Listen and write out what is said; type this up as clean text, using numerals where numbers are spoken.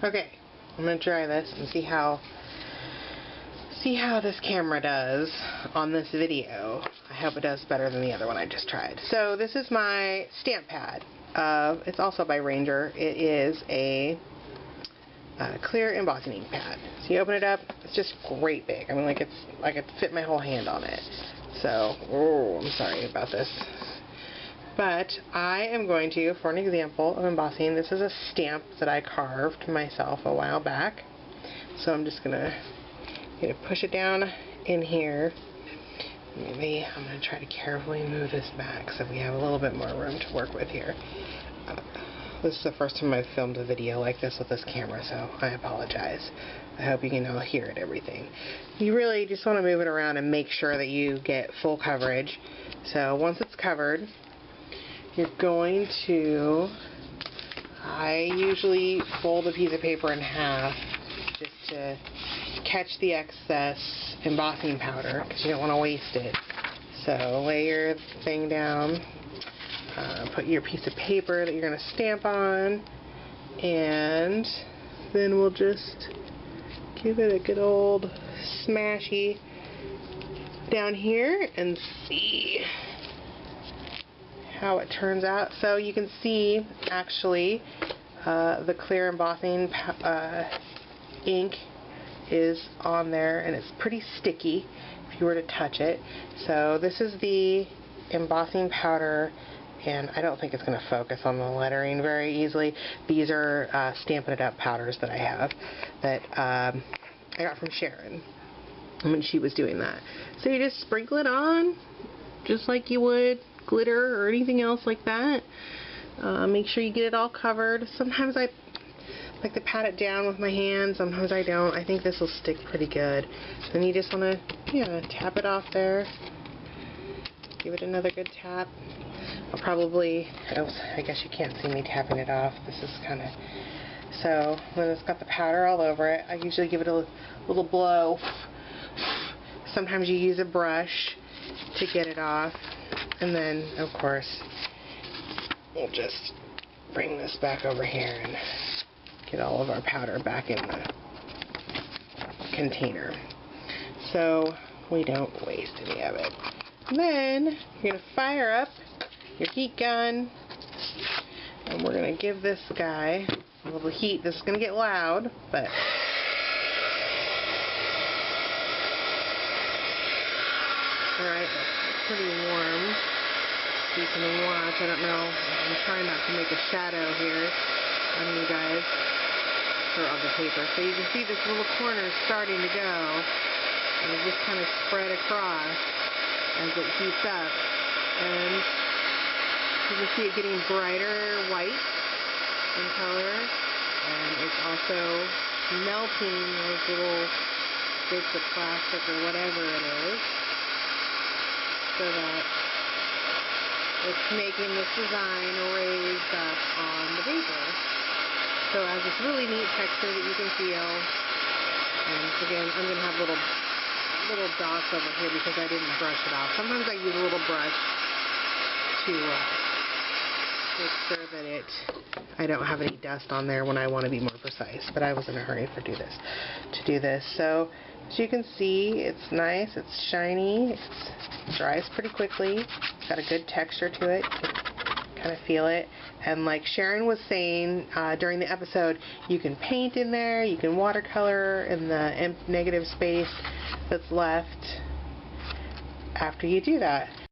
Okay, I'm going to try this and see how this camera does on this video. I hope it does better than the other one I just tried. So this is my stamp pad. It's also by Ranger. It is a clear embossing ink pad. So you open it up, it's just great big. I mean, like I could fit my whole hand on it. So, oh, I'm sorry about this. But I am going to, for an example of embossing, this is a stamp that I carved myself a while back. So I'm just gonna push it down in here. Maybe I'm going to try to carefully move this back so we have a little bit more room to work with here. This is the first time I've filmed a video like this with this camera, so I apologize. I hope you can all hear it, everything. You really just want to move it around and make sure that you get full coverage. So once it's covered, you're going to, I usually fold a piece of paper in half just to catch the excess embossing powder because you don't want to waste it. So lay your thing down, put your piece of paper that you're going to stamp on, and then we'll just give it a good old smashy down here and see how it turns out. So you can see actually the clear embossing ink is on there, and it's pretty sticky if you were to touch it. So this is the embossing powder, and I don't think it's going to focus on the lettering very easily. These are Stampin' It Up powders that I have that I got from Sharon when she was doing that. So you just sprinkle it on just like you would glitter or anything else like that. Make sure you get it all covered. Sometimes I like to pat it down with my hand, sometimes I don't. I think this will stick pretty good. Then you just want to tap it off there. Give it another good tap. I'll probably, I guess you can't see me tapping it off. This is kind of, so when it's got the powder all over it, I usually give it a little blow. Sometimes you use a brush to get it off. And then, of course, we'll just bring this back over here and get all of our powder back in the container so we don't waste any of it. And then you're going to fire up your heat gun, and we're going to give this guy a little heat. This is going to get loud, but alright, that's pretty warm. You can watch. I don't know. I'm trying not to make a shadow here on you guys, or on the paper. So you can see this little corner is starting to go, and it just kind of spread across as it heats up, and you can see it getting brighter white in color, and it's also melting those little bits of plastic or whatever it is, so that it's making this design raised up on the paper. So it has this really neat texture that you can feel. And again, I'm going to have little dots over here because I didn't brush it off. Sometimes I use a little brush to make sure that I don't have any dust on there when I want to be more precise. But I was in a hurry to do this. So as you can see, it's nice, it's shiny, it dries pretty quickly, it's got a good texture to it. Kind of feel it, and like Sharon was saying during the episode, you can paint in there, you can watercolor in the negative space that's left after you do that.